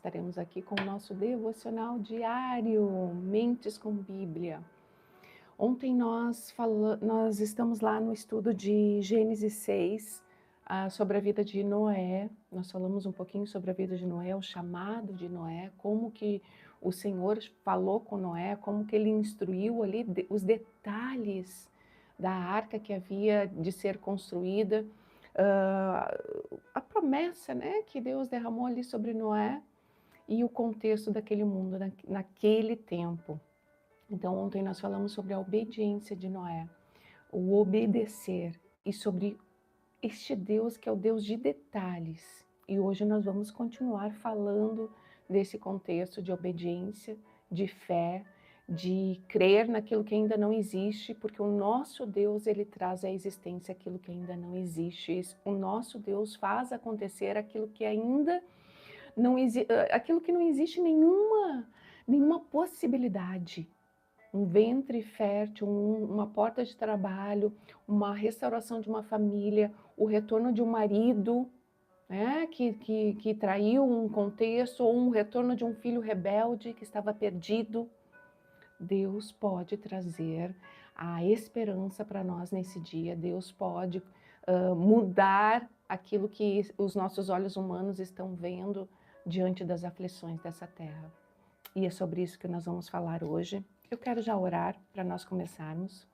estaremos aqui com o nosso devocional diário, Mentes com Bíblia. Ontem nós estamos lá no estudo de Gênesis 6, sobre a vida de Noé. Nós falamos um pouquinho sobre a vida de Noé, o chamado de Noé, como que o Senhor falou com Noé, como que ele instruiu ali os detalhes da arca que havia de ser construída. A promessa, né, que Deus derramou ali sobre Noé e o contexto daquele mundo naquele tempo. Então, ontem nós falamos sobre a obediência de Noé, o obedecer, e sobre este Deus que é o Deus de detalhes. E hoje nós vamos continuar falando desse contexto de obediência, de fé, de crer naquilo que ainda não existe, porque o nosso Deus, ele traz à existência aquilo que ainda não existe. O nosso Deus faz acontecer aquilo que ainda não existe, aquilo que não existe nenhuma possibilidade. Um ventre fértil, uma porta de trabalho, uma restauração de uma família, o retorno de um marido, né, que traiu um contexto, ou um retorno de um filho rebelde que estava perdido. Deus pode trazer a esperança para nós nesse dia. Deus pode mudar aquilo que os nossos olhos humanos estão vendo diante das aflições dessa terra. E é sobre isso que nós vamos falar hoje. Eu quero já orar para nós começarmos.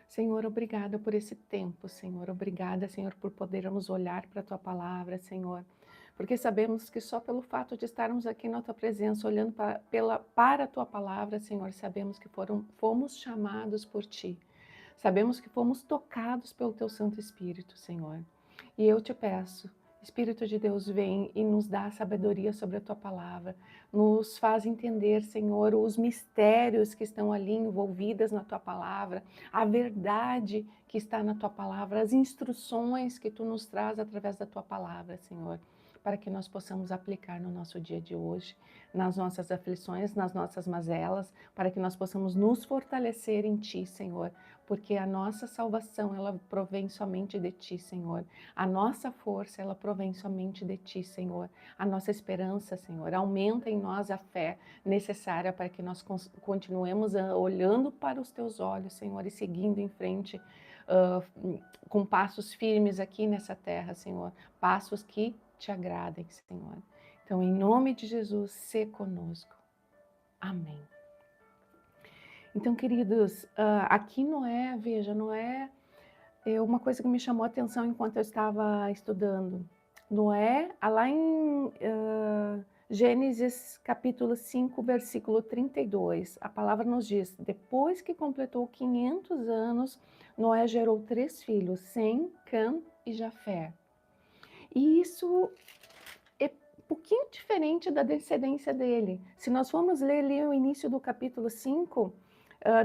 Senhor, obrigada por esse tempo, Senhor. Obrigada, Senhor, por podermos olhar para a Tua palavra, Senhor. Porque sabemos que só pelo fato de estarmos aqui na Tua presença, olhando para a Tua palavra, Senhor, sabemos que fomos chamados por Ti. Sabemos que fomos tocados pelo Teu Santo Espírito, Senhor. E eu te peço, Espírito de Deus, vem e nos dá sabedoria sobre a Tua palavra, nos faz entender, Senhor, os mistérios que estão ali envolvidas na Tua palavra, a verdade que está na Tua palavra, as instruções que Tu nos traz através da Tua palavra, Senhor, para que nós possamos aplicar no nosso dia de hoje, nas nossas aflições, nas nossas mazelas, para que nós possamos nos fortalecer em Ti, Senhor, porque a nossa salvação, ela provém somente de Ti, Senhor. A nossa força, ela provém somente de Ti, Senhor. A nossa esperança, Senhor, aumenta em nós a fé necessária para que nós continuemos olhando para os Teus olhos, Senhor, e seguindo em frente com passos firmes aqui nessa terra, Senhor. Passos que Te agradem, Senhor. Então, em nome de Jesus, sê conosco. Amém. Então, queridos, aqui Noé, veja, Noé, uma coisa que me chamou a atenção enquanto eu estava estudando. Noé, lá em Gênesis capítulo 5, versículo 32, a palavra nos diz: depois que completou 500 anos, Noé gerou 3 filhos, Sem, Cã e Jafé. E isso é um pouquinho diferente da descendência dele. Se nós formos ler ali o início do capítulo 5,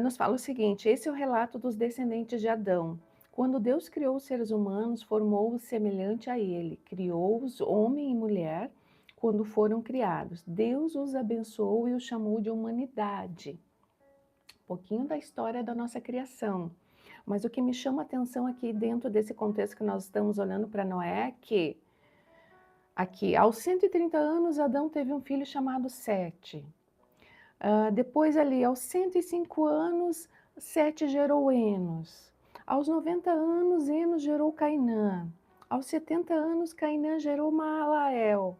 nos fala o seguinte: esse é o relato dos descendentes de Adão. Quando Deus criou os seres humanos, formou-os semelhante a ele, criou-os homem e mulher quando foram criados. Deus os abençoou e os chamou de humanidade. Um pouquinho da história da nossa criação. Mas o que me chama a atenção aqui dentro desse contexto que nós estamos olhando para Noé é que aqui, aos 130 anos, Adão teve um filho chamado Sete. Depois ali, aos 105 anos, Sete gerou Enos. Aos 90 anos, Enos gerou Cainã. Aos 70 anos, Cainã gerou Maalalel.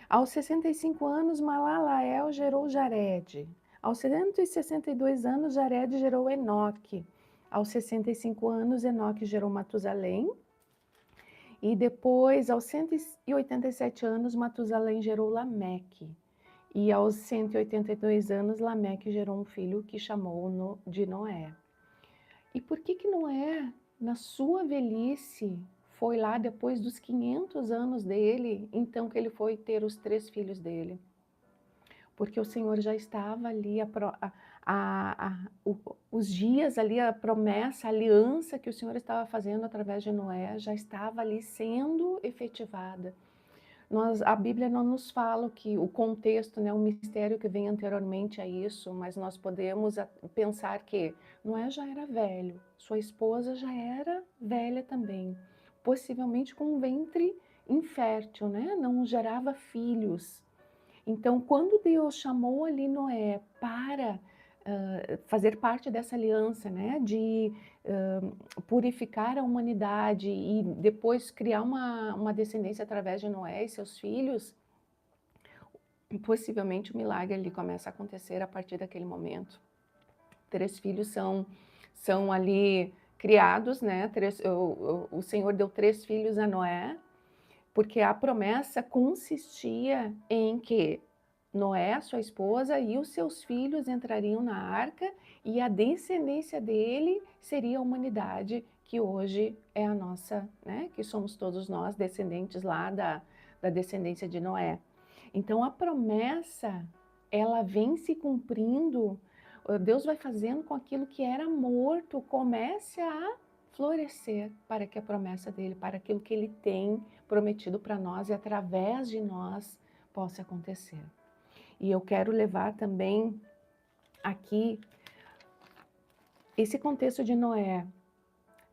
Aos 65 anos, Maalalel gerou Jared. Aos 162 anos, Jared gerou Enoque. Aos 65 anos, Enoque gerou Matusalém. E depois, aos 187 anos, Matusalém gerou Lameque. E aos 182 anos, Lameque gerou um filho que chamou de Noé. E por que Noé, na sua velhice, foi lá depois dos 500 anos dele, então que ele foi ter os 3 filhos dele? Porque o Senhor já estava ali, os dias ali, a promessa, a aliança que o Senhor estava fazendo através de Noé já estava ali sendo efetivada. A Bíblia não nos fala o contexto, né, o mistério que vem anteriormente a isso, mas nós podemos pensar que Noé já era velho, sua esposa já era velha também, possivelmente com um ventre infértil, né? Não gerava filhos. Então, quando Deus chamou ali Noé para fazer parte dessa aliança, né, de purificar a humanidade e depois criar uma descendência através de Noé e seus filhos, possivelmente o milagre ali começa a acontecer a partir daquele momento. 3 filhos são ali criados, né? O Senhor deu 3 filhos a Noé, porque a promessa consistia em que Noé, sua esposa e os seus filhos entrariam na arca e a descendência dele seria a humanidade que hoje é a nossa, né? Que somos todos nós descendentes lá da descendência de Noé. Então a promessa, ela vem se cumprindo, Deus vai fazendo com aquilo que era morto comece a florescer para que a promessa dele, para aquilo que ele tem prometido para nós e através de nós possa acontecer. E eu quero levar também aqui esse contexto de Noé.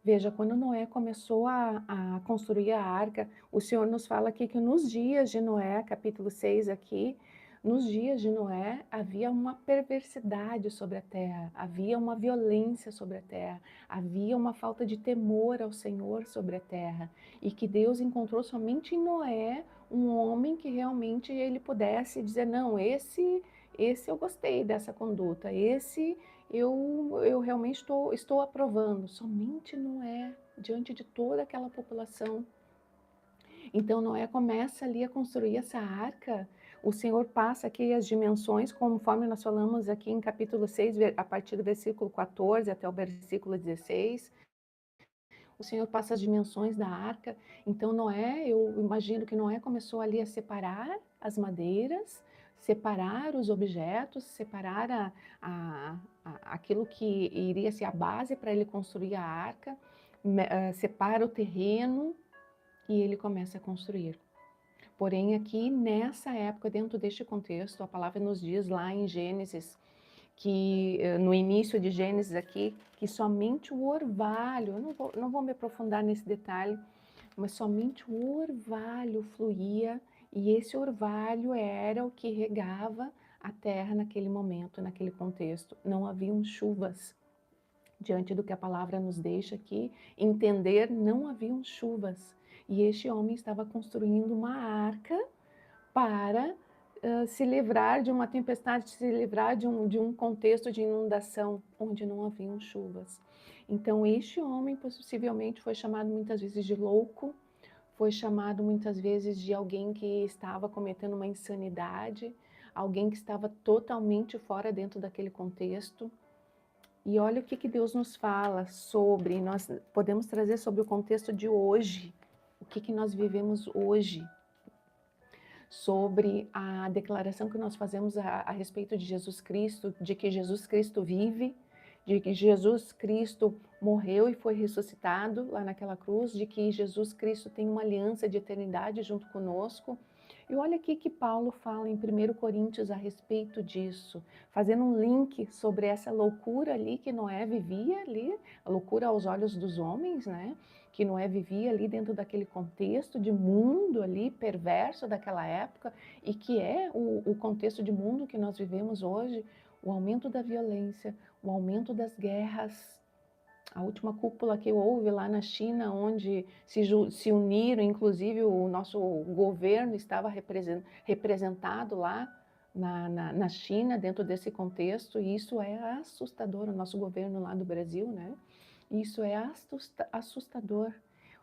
Veja, quando Noé começou a construir a arca, o Senhor nos fala aqui que nos dias de Noé, capítulo 6 aqui, nos dias de Noé havia uma perversidade sobre a terra, havia uma violência sobre a terra, havia uma falta de temor ao Senhor sobre a terra, e que Deus encontrou somente em Noé um homem que realmente ele pudesse dizer, não, esse eu gostei dessa conduta, esse eu realmente estou aprovando. Somente Noé, diante de toda aquela população. Então Noé começa ali a construir essa arca. O Senhor passa aqui as dimensões, conforme nós falamos aqui em capítulo 6, a partir do versículo 14 até o versículo 16. O Senhor passa as dimensões da arca. Então Noé, eu imagino que Noé começou ali a separar as madeiras, separar os objetos, separar aquilo que iria ser a base para ele construir a arca, separa o terreno e ele começa a construir. Porém, aqui nessa época, dentro deste contexto, a palavra nos diz lá em Gênesis, que no início de Gênesis aqui, que somente o orvalho, eu não vou me aprofundar nesse detalhe, mas somente o orvalho fluía e esse orvalho era o que regava a terra naquele momento, naquele contexto. Não haviam chuvas. Diante do que a palavra nos deixa aqui, entender, não haviam chuvas. E este homem estava construindo uma arca para se livrar de uma tempestade, se livrar de um contexto de inundação onde não haviam chuvas. Então, este homem possivelmente foi chamado muitas vezes de louco, foi chamado muitas vezes de alguém que estava cometendo uma insanidade, alguém que estava totalmente fora dentro daquele contexto. E olha o que Deus nos fala sobre, nós podemos trazer sobre o contexto de hoje, o que nós vivemos hoje, sobre a declaração que nós fazemos a respeito de Jesus Cristo, de que Jesus Cristo vive, de que Jesus Cristo morreu e foi ressuscitado lá naquela cruz, de que Jesus Cristo tem uma aliança de eternidade junto conosco. E olha aqui que Paulo fala em 1 Coríntios a respeito disso, fazendo um link sobre essa loucura ali que Noé vivia ali, a loucura aos olhos dos homens, né? Que Noé vivia ali dentro daquele contexto de mundo ali perverso daquela época e que é o contexto de mundo que nós vivemos hoje, o aumento da violência, o aumento das guerras. A última cúpula que houve lá na China, onde se uniram, inclusive o nosso governo estava representado lá na China, dentro desse contexto, e isso é assustador, o nosso governo lá do Brasil, né? Isso é assustador.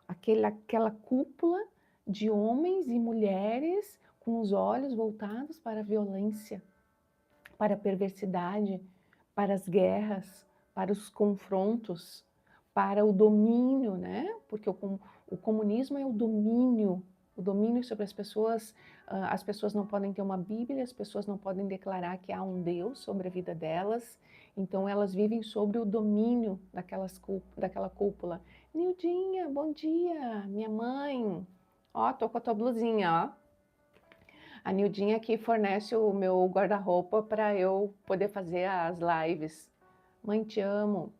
Aquela cúpula de homens e mulheres com os olhos voltados para a violência, para a perversidade, para as guerras, para os confrontos, para o domínio, né? Porque o comunismo é o domínio sobre as pessoas não podem ter uma Bíblia, as pessoas não podem declarar que há um Deus sobre a vida delas, então elas vivem sobre o domínio daquela cúpula. Nildinha, bom dia, minha mãe, ó, tô com a tua blusinha, ó. A Nildinha que fornece o meu guarda-roupa para eu poder fazer as lives. Mãe, te amo.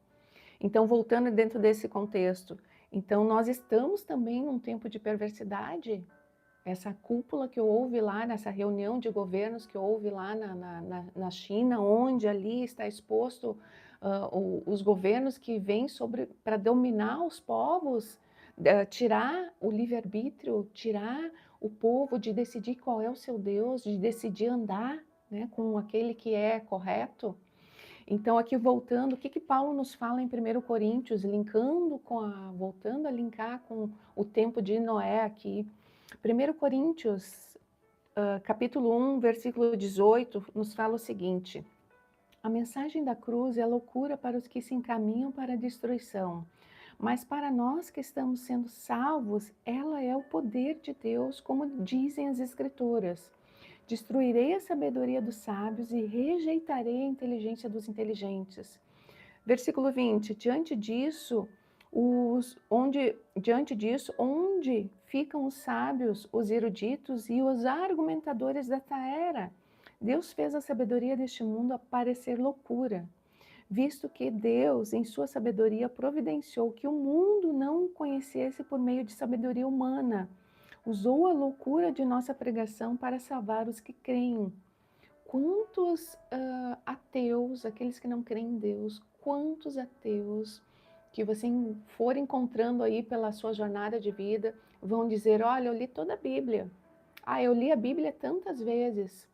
Então, voltando dentro desse contexto, então nós estamos também num tempo de perversidade. essa cúpula que houve lá, nessa reunião de governos que houve lá na China, onde ali está exposto os governos que vêm para dominar os povos, tirar o livre-arbítrio, tirar o povo de decidir qual é o seu Deus, de decidir andar, né, com aquele que é correto. Então, aqui voltando, o que Paulo nos fala em 1 Coríntios, voltando a linkar com o tempo de Noé aqui. 1 Coríntios, capítulo 1, versículo 18, nos fala o seguinte: a mensagem da cruz é loucura para os que se encaminham para a destruição, mas para nós que estamos sendo salvos, ela é o poder de Deus, como dizem as Escrituras. Destruirei a sabedoria dos sábios e rejeitarei a inteligência dos inteligentes. Versículo 20, diante disso, onde ficam os sábios, os eruditos e os argumentadores desta era? Deus fez a sabedoria deste mundo parecer loucura, visto que Deus, em sua sabedoria, providenciou que o mundo não o conhecesse por meio de sabedoria humana. Usou a loucura de nossa pregação para salvar os que creem. Quantos ateus, aqueles que não creem em Deus, quantos ateus que você for encontrando aí pela sua jornada de vida, vão dizer, olha, eu li toda a Bíblia. Ah, eu li a Bíblia tantas vezes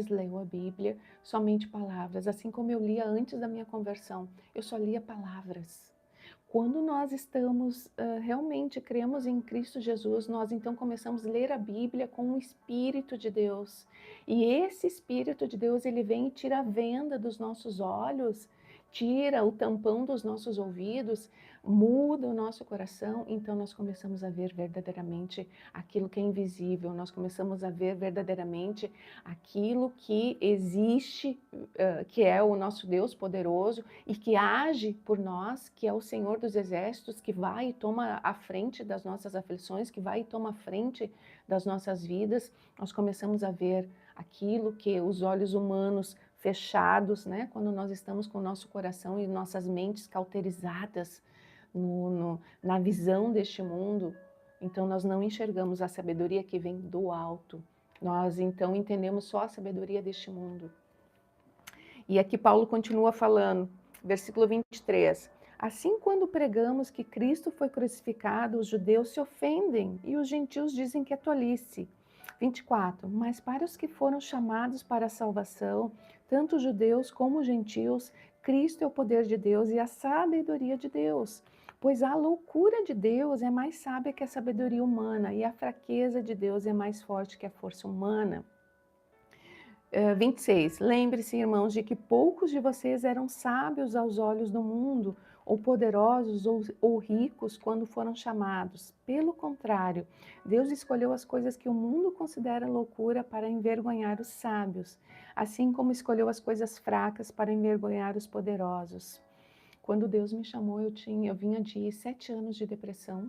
leu a Bíblia, somente palavras, assim como eu lia antes da minha conversão, eu só lia palavras. Quando nós estamos, realmente cremos em Cristo Jesus, nós então começamos a ler a Bíblia com o Espírito de Deus. E esse Espírito de Deus, ele vem e tira a venda dos nossos olhos, tira o tampão dos nossos ouvidos, muda o nosso coração, então nós começamos a ver verdadeiramente aquilo que é invisível, nós começamos a ver verdadeiramente aquilo que existe, que é o nosso Deus poderoso e que age por nós, que é o Senhor dos Exércitos, que vai e toma a frente das nossas aflições, que vai e toma a frente das nossas vidas. Nós começamos a ver aquilo que os olhos humanos fechados, né, quando nós estamos com o nosso coração e nossas mentes cauterizadas na visão deste mundo, então nós não enxergamos a sabedoria que vem do alto. Nós então entendemos só a sabedoria deste mundo. E aqui Paulo continua falando, versículo 23. Assim, quando pregamos que Cristo foi crucificado, os judeus se ofendem e os gentios dizem que é tolice. 24. Mas para os que foram chamados para a salvação, tanto judeus como gentios, Cristo é o poder de Deus e a sabedoria de Deus. Pois a loucura de Deus é mais sábia que a sabedoria humana e a fraqueza de Deus é mais forte que a força humana. 26. Lembre-se, irmãos, de que poucos de vocês eram sábios aos olhos do mundo, ou poderosos ou ricos quando foram chamados. Pelo contrário, Deus escolheu as coisas que o mundo considera loucura para envergonhar os sábios, assim como escolheu as coisas fracas para envergonhar os poderosos. Quando Deus me chamou, eu vinha de 7 anos de depressão,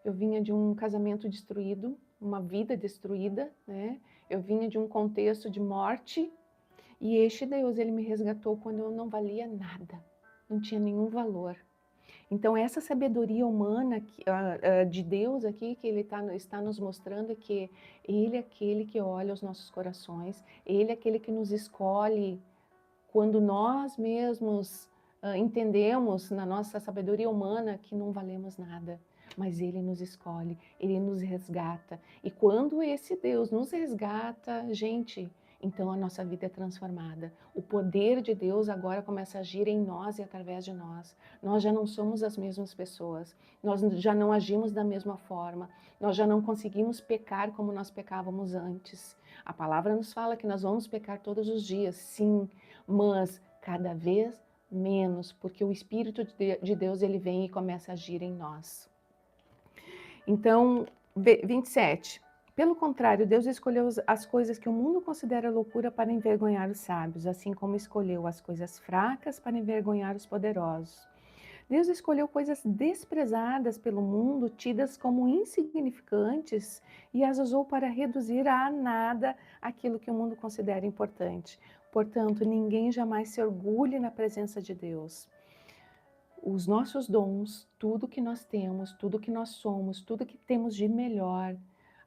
eu vinha de um casamento destruído, uma vida destruída, né? Eu vinha de um contexto de morte e este Deus, ele me resgatou quando eu não valia nada, não tinha nenhum valor. Então essa sabedoria humana de Deus aqui, que Ele está nos mostrando que Ele é aquele que olha os nossos corações, Ele é aquele que nos escolhe quando nós mesmos entendemos na nossa sabedoria humana que não valemos nada. Mas Ele nos escolhe, Ele nos resgata. E quando esse Deus nos resgata, gente, então a nossa vida é transformada. O poder de Deus agora começa a agir em nós e através de nós. Nós já não somos as mesmas pessoas, nós já não agimos da mesma forma, nós já não conseguimos pecar como nós pecávamos antes. A palavra nos fala que nós vamos pecar todos os dias, sim, mas cada vez menos, porque o Espírito de Deus ele vem e começa a agir em nós. Então, 27. Pelo contrário, Deus escolheu as coisas que o mundo considera loucura para envergonhar os sábios, assim como escolheu as coisas fracas para envergonhar os poderosos. Deus escolheu coisas desprezadas pelo mundo, tidas como insignificantes, e as usou para reduzir a nada aquilo que o mundo considera importante. Portanto, ninguém jamais se orgulhe na presença de Deus. os nossos dons, tudo que nós temos, tudo que nós somos, tudo que temos de melhor,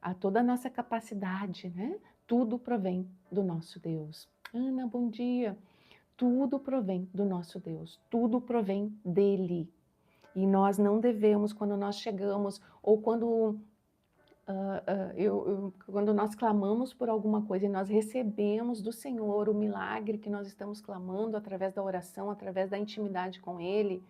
a toda a nossa capacidade, né? Tudo provém do nosso Deus. Ana, bom dia. Tudo provém do nosso Deus, tudo provém dele. E nós não devemos, quando nós chegamos, ou quando nós clamamos por alguma coisa e nós recebemos do Senhor o milagre que nós estamos clamando através da oração, através da intimidade com Ele,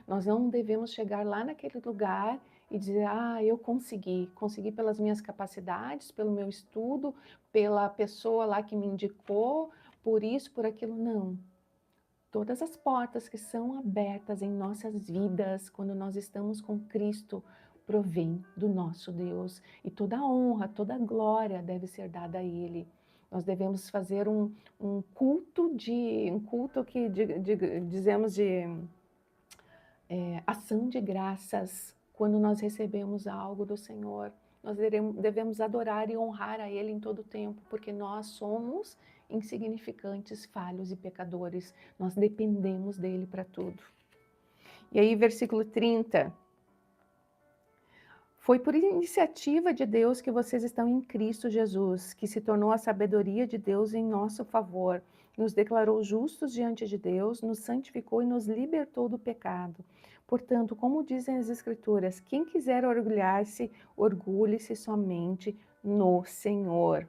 nós não devemos chegar lá naquele lugar e dizer, eu consegui pelas minhas capacidades, pelo meu estudo, pela pessoa lá que me indicou, por isso, por aquilo. Não. Todas as portas que são abertas em nossas vidas, quando nós estamos com Cristo, provém do nosso Deus. E toda a honra, toda a glória deve ser dada a Ele. Nós devemos fazer um culto que dizemos de ação de graças quando nós recebemos algo do Senhor. Nós devemos adorar e honrar a Ele em todo o tempo, porque nós somos insignificantes, falhos e pecadores. Nós dependemos dele para tudo. E aí, versículo 30. Foi por iniciativa de Deus que vocês estão em Cristo Jesus, que se tornou a sabedoria de Deus em nosso favor, nos declarou justos diante de Deus, nos santificou e nos libertou do pecado. Portanto, como dizem as Escrituras, quem quiser orgulhar-se, orgulhe-se somente no Senhor.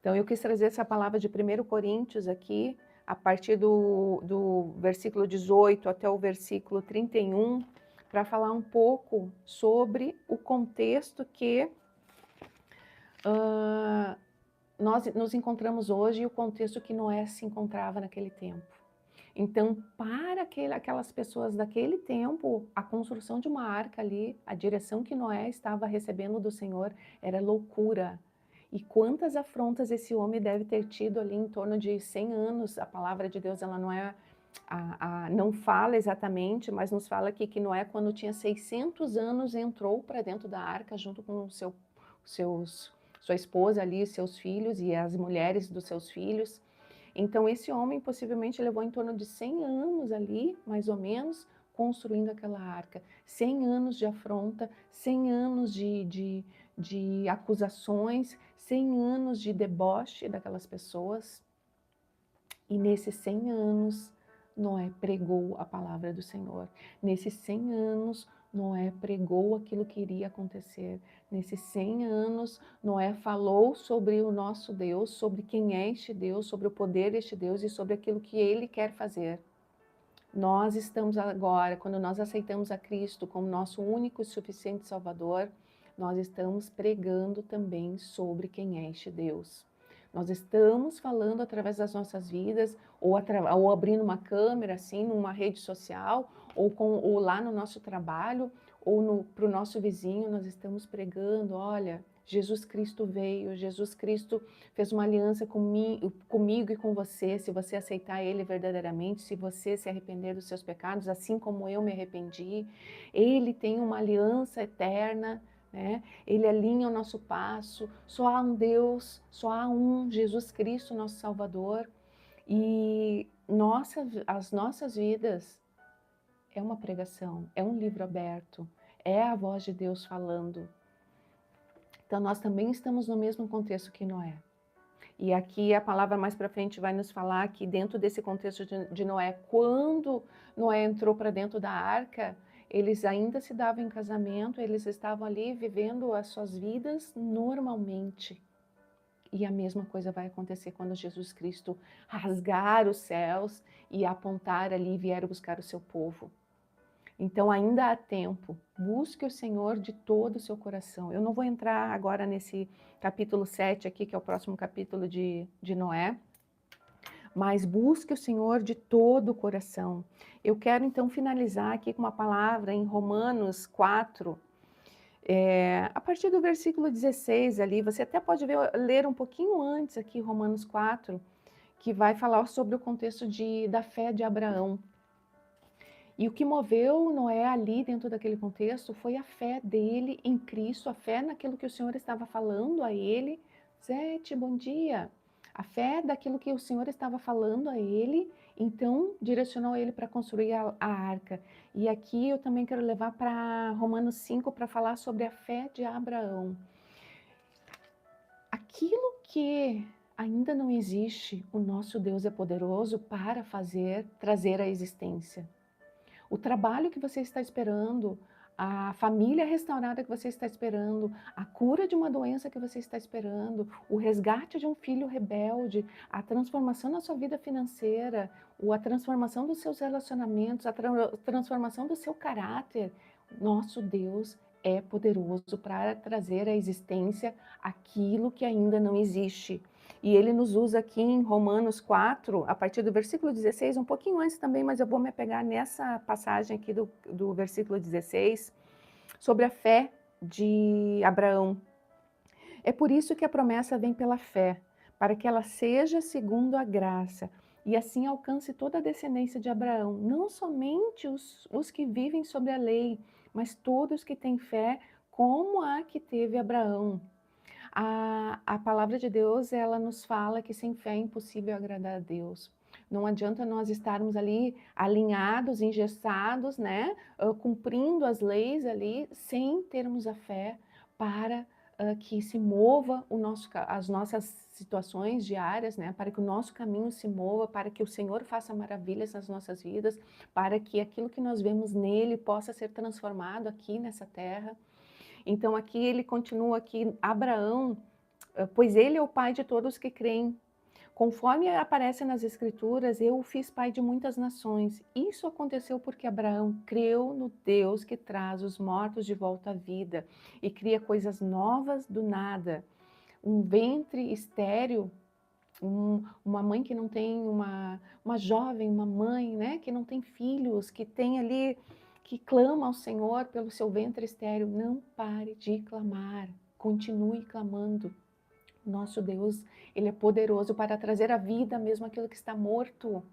Então, eu quis trazer essa palavra de 1 Coríntios aqui, a partir do versículo 18 até o versículo 31, para falar um pouco sobre o contexto que nós nos encontramos hoje e o contexto que Noé se encontrava naquele tempo. Então, para aquelas pessoas daquele tempo, a construção de uma arca ali, a direção que Noé estava recebendo do Senhor era loucura. E quantas afrontas esse homem deve ter tido ali em torno de 100 anos. A palavra de Deus, ela não é... não fala exatamente, mas nos fala aqui que Noé, quando tinha 600 anos, entrou para dentro da arca junto com sua esposa ali, seus filhos e as mulheres dos seus filhos. Então, esse homem possivelmente levou em torno de 100 anos ali, mais ou menos, construindo aquela arca. 100 anos de afronta, 100 anos de acusações, 100 anos de deboche daquelas pessoas. E nesses 100 anos, Noé pregou a palavra do Senhor. Nesses 100 anos, Noé pregou aquilo que iria acontecer. Nesses 100 anos, Noé falou sobre o nosso Deus, sobre quem é este Deus, sobre o poder deste Deus e sobre aquilo que Ele quer fazer. Nós estamos agora, quando nós aceitamos a Cristo como nosso único e suficiente Salvador, nós estamos pregando também sobre quem é este Deus. Nós estamos falando através das nossas vidas, ou abrindo uma câmera, assim, numa rede social, ou lá no nosso trabalho, ou para o nosso vizinho, nós estamos pregando, olha, Jesus Cristo veio, Jesus Cristo fez uma aliança comigo e com você, se você aceitar Ele verdadeiramente, se você se arrepender dos seus pecados, assim como eu me arrependi, Ele tem uma aliança eterna, né? Ele alinha o nosso passo, só há um Deus, só há um Jesus Cristo, nosso Salvador, e as nossas vidas é uma pregação, é um livro aberto, é a voz de Deus falando. Então nós também estamos no mesmo contexto que Noé. E aqui a palavra mais para frente vai nos falar que dentro desse contexto de Noé, quando Noé entrou para dentro da arca, eles ainda se davam em casamento, eles estavam ali vivendo as suas vidas normalmente. E a mesma coisa vai acontecer quando Jesus Cristo rasgar os céus e apontar ali e vier buscar o seu povo. Então ainda há tempo, busque o Senhor de todo o seu coração. Eu não vou entrar agora nesse capítulo 7 aqui, que é o próximo capítulo de Noé, mas busque o Senhor de todo o coração. Eu quero então finalizar aqui com uma palavra em Romanos 4, a partir do versículo 16 ali, você até pode ler um pouquinho antes aqui, Romanos 4, que vai falar sobre o contexto da fé de Abraão. E o que moveu Noé ali dentro daquele contexto foi a fé dele em Cristo, a fé naquilo que o Senhor estava falando a ele. Zete, bom dia. A fé daquilo que o Senhor estava falando a ele Então, direcionou ele para construir a arca. E aqui eu também quero levar para Romanos 5 para falar sobre a fé de Abraão. Aquilo que ainda não existe, o nosso Deus é poderoso para trazer à existência. O trabalho que você está esperando, a família restaurada que você está esperando, a cura de uma doença que você está esperando, o resgate de um filho rebelde, a transformação na sua vida financeira, ou a transformação dos seus relacionamentos, a transformação do seu caráter. Nosso Deus é poderoso para trazer à existência aquilo que ainda não existe. E ele nos usa aqui em Romanos 4, a partir do versículo 16, um pouquinho antes também, mas eu vou me apegar nessa passagem aqui do versículo 16, sobre a fé de Abraão. É por isso que a promessa vem pela fé, para que ela seja segundo a graça, e assim alcance toda a descendência de Abraão, não somente os que vivem sob a lei, mas todos que têm fé, como a que teve Abraão. A palavra de Deus, ela nos fala que sem fé é impossível agradar a Deus. Não adianta nós estarmos ali alinhados, engessados, né, cumprindo as leis ali, sem termos a fé para que se mova as nossas situações diárias, né, para que o nosso caminho se mova, para que o Senhor faça maravilhas nas nossas vidas, para que aquilo que nós vemos nele possa ser transformado aqui nessa terra. Então aqui ele continua aqui, Abraão, pois ele é o pai de todos que creem. Conforme aparece nas Escrituras, eu o fiz pai de muitas nações. Isso aconteceu porque Abraão creu no Deus que traz os mortos de volta à vida e cria coisas novas do nada. Um ventre estéril, uma mãe que não tem uma jovem, uma mãe, né, que não tem filhos, que tem ali, que clama ao Senhor pelo seu ventre estéril. Não pare de clamar, continue clamando. Nosso Deus, Ele é poderoso para trazer à vida mesmo aquilo que está morto,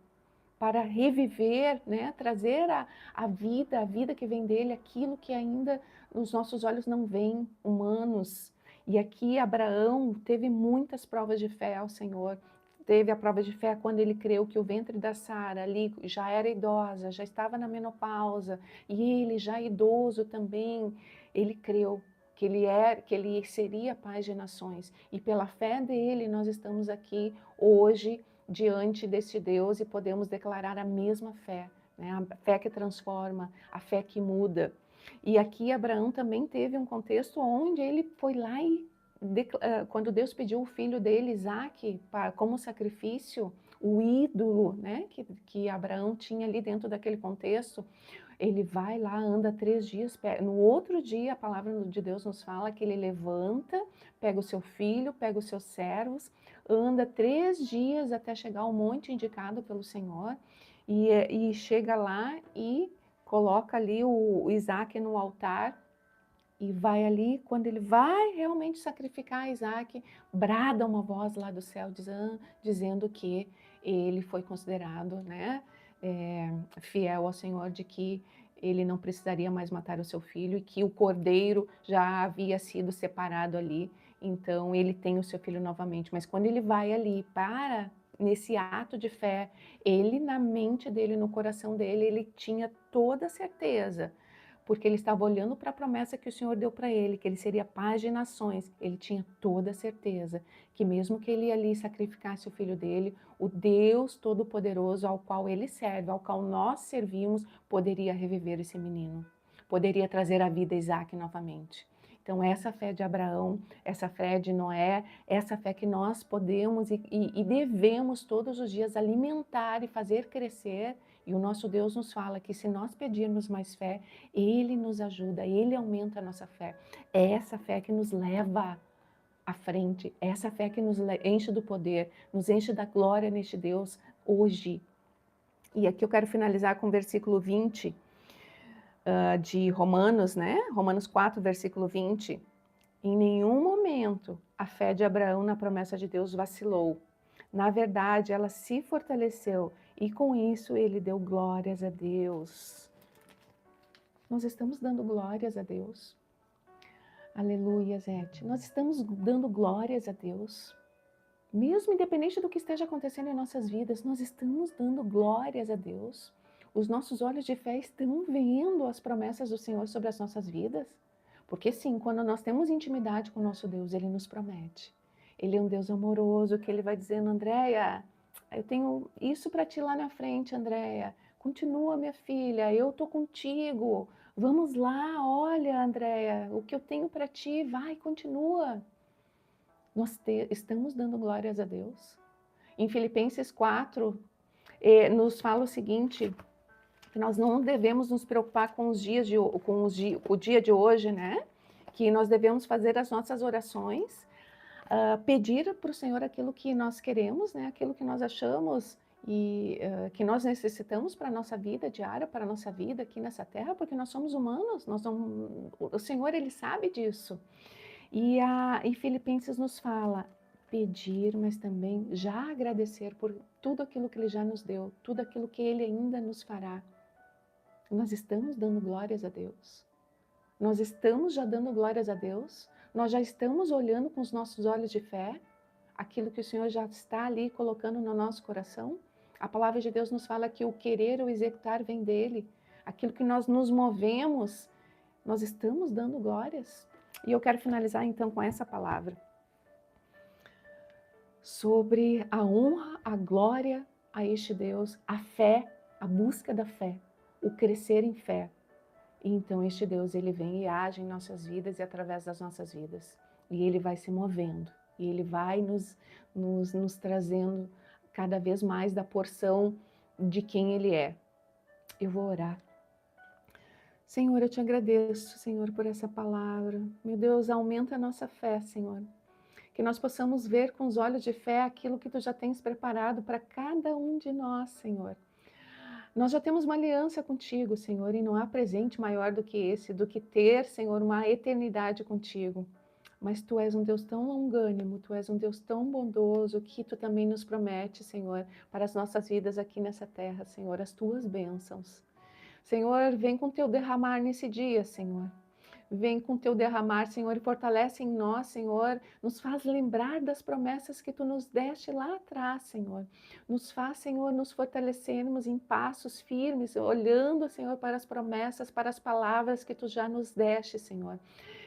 para reviver, né? Trazer a vida que vem dele, aquilo que ainda os nossos olhos não veem, humanos. E aqui Abraão teve muitas provas de fé ao Senhor. Teve a prova de fé quando ele creu que o ventre da Sara ali já era idosa, já estava na menopausa, e ele já idoso também, ele creu que ele seria pai de nações. E pela fé dele nós estamos aqui hoje diante deste Deus e podemos declarar a mesma fé, né? A fé que transforma, a fé que muda. E aqui Abraão também teve um contexto onde ele foi lá e quando Deus pediu o filho dele, Isaque, como sacrifício, o ídolo, né, que Abraão tinha ali dentro daquele contexto, ele vai lá, anda 3 dias, no outro dia a palavra de Deus nos fala que ele levanta, pega o seu filho, pega os seus servos, anda 3 dias até chegar ao monte indicado pelo Senhor, e chega lá e coloca ali o Isaque no altar, e vai ali, quando ele vai realmente sacrificar Isaac, brada uma voz lá do céu dizendo que ele foi considerado, né, fiel ao Senhor, de que ele não precisaria mais matar o seu filho e que o cordeiro já havia sido separado ali, então ele tem o seu filho novamente. Mas quando ele vai ali nesse ato de fé, ele na mente dele, no coração dele, ele tinha toda a certeza, porque ele estava olhando para a promessa que o Senhor deu para ele, que ele seria pai de nações. Ele tinha toda a certeza que mesmo que ele ali sacrificasse o filho dele, o Deus Todo-Poderoso ao qual ele serve, ao qual nós servimos, poderia reviver esse menino, poderia trazer à vida Isaac novamente. Então essa fé de Abraão, essa fé de Noé, essa fé que nós podemos e devemos todos os dias alimentar e fazer crescer. E o nosso Deus nos fala que se nós pedirmos mais fé, Ele nos ajuda, Ele aumenta a nossa fé. É essa fé que nos leva à frente, é essa fé que nos enche do poder, nos enche da glória neste Deus hoje. E aqui eu quero finalizar com o versículo 20 de Romanos, né? Romanos 4, versículo 20. Em nenhum momento a fé de Abraão na promessa de Deus vacilou. Na verdade, ela se fortaleceu e com isso ele deu glórias a Deus. Nós estamos dando glórias a Deus. Aleluia, Zete. Nós estamos dando glórias a Deus. Mesmo independente do que esteja acontecendo em nossas vidas, nós estamos dando glórias a Deus. Os nossos olhos de fé estão vendo as promessas do Senhor sobre as nossas vidas. Porque sim, quando nós temos intimidade com o nosso Deus, Ele nos promete. Ele é um Deus amoroso, que Ele vai dizendo, Andréia, eu tenho isso para ti lá na frente, Andréia. Continua, minha filha, eu estou contigo. Vamos lá, olha, Andréia, o que eu tenho para ti, vai, continua. Nós estamos dando glórias a Deus. Em Filipenses 4, nos fala o seguinte, que nós não devemos nos preocupar com o dia de hoje, né? Que nós devemos fazer as nossas orações, pedir para o Senhor aquilo que nós queremos, né? Aquilo que nós achamos e que nós necessitamos para a nossa vida diária, para a nossa vida aqui nessa terra, porque nós somos humanos, o Senhor, Ele sabe disso. E Filipenses nos fala, pedir, mas também já agradecer por tudo aquilo que Ele já nos deu, tudo aquilo que Ele ainda nos fará. Nós estamos dando glórias a Deus. Nós estamos já dando glórias a Deus. Nós já estamos olhando com os nossos olhos de fé aquilo que o Senhor já está ali colocando no nosso coração. A palavra de Deus nos fala que o querer ou executar vem dele. Aquilo que nós nos movemos, nós estamos dando glórias. E eu quero finalizar então com essa palavra. Sobre a honra, a glória a este Deus, a fé, a busca da fé, o crescer em fé. E então este Deus, ele vem e age em nossas vidas e através das nossas vidas. E ele vai se movendo. E ele vai nos trazendo cada vez mais da porção de quem ele é. Eu vou orar. Senhor, eu te agradeço, Senhor, por essa palavra. Meu Deus, aumenta a nossa fé, Senhor. Que nós possamos ver com os olhos de fé aquilo que tu já tens preparado para cada um de nós, Senhor. Nós já temos uma aliança contigo, Senhor, e não há presente maior do que esse, do que ter, Senhor, uma eternidade contigo. Mas tu és um Deus tão longânimo, tu és um Deus tão bondoso, que tu também nos promete, Senhor, para as nossas vidas aqui nessa terra, Senhor, as tuas bênçãos. Senhor, vem com teu derramar nesse dia, Senhor. Vem com teu derramar, Senhor, e fortalece em nós, Senhor, nos faz lembrar das promessas que tu nos deste lá atrás, Senhor. Nos faz, Senhor, nos fortalecermos em passos firmes, olhando, Senhor, para as promessas, para as palavras que tu já nos deste, Senhor.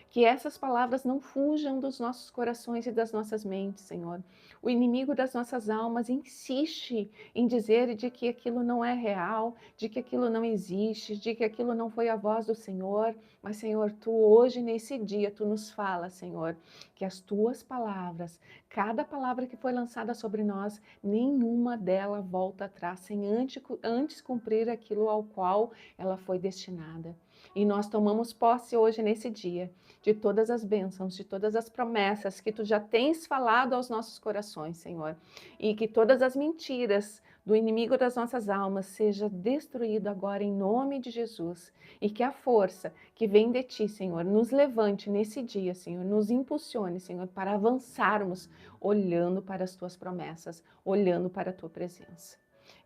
Que essas palavras não fujam dos nossos corações e das nossas mentes, Senhor. O inimigo das nossas almas insiste em dizer de que aquilo não é real, de que aquilo não existe, de que aquilo não foi a voz do Senhor. Mas, Senhor, tu hoje, nesse dia, tu nos fala, Senhor, que as tuas palavras, cada palavra que foi lançada sobre nós, nenhuma dela volta atrás, sem antes cumprir aquilo ao qual ela foi destinada. E nós tomamos posse hoje, nesse dia, de todas as bênçãos, de todas as promessas que tu já tens falado aos nossos corações, Senhor. E que todas as mentiras do inimigo das nossas almas seja destruído agora em nome de Jesus. E que a força que vem de ti, Senhor, nos levante nesse dia, Senhor, nos impulsione, Senhor, para avançarmos olhando para as tuas promessas, olhando para a tua presença.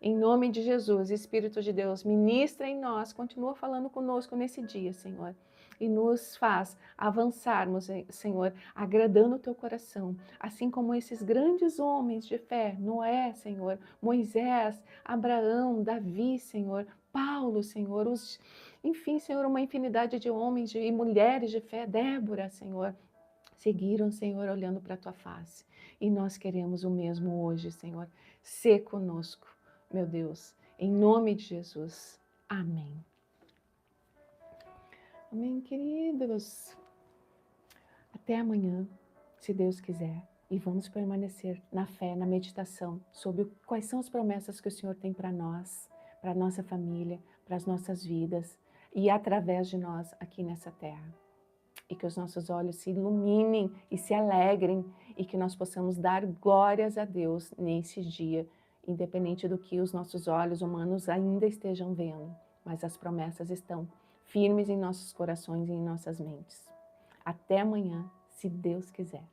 Em nome de Jesus, Espírito de Deus, ministra em nós, continua falando conosco nesse dia, Senhor, e nos faz avançarmos, Senhor, agradando o teu coração, assim como esses grandes homens de fé, Noé, Senhor, Moisés, Abraão, Davi, Senhor, Paulo, Senhor, enfim, Senhor, uma infinidade de homens e mulheres de fé, Débora, Senhor, seguiram, Senhor, olhando para a tua face. E nós queremos o mesmo hoje, Senhor. Sê conosco, meu Deus, em nome de Jesus. Amém. Amém, queridos. Até amanhã, se Deus quiser. E vamos permanecer na fé, na meditação, sobre quais são as promessas que o Senhor tem para nós, para a nossa família, para as nossas vidas e através de nós aqui nessa terra. E que os nossos olhos se iluminem e se alegrem e que nós possamos dar glórias a Deus nesse dia, independente do que os nossos olhos humanos ainda estejam vendo, mas as promessas estão firmes em nossos corações e em nossas mentes. Até amanhã, se Deus quiser.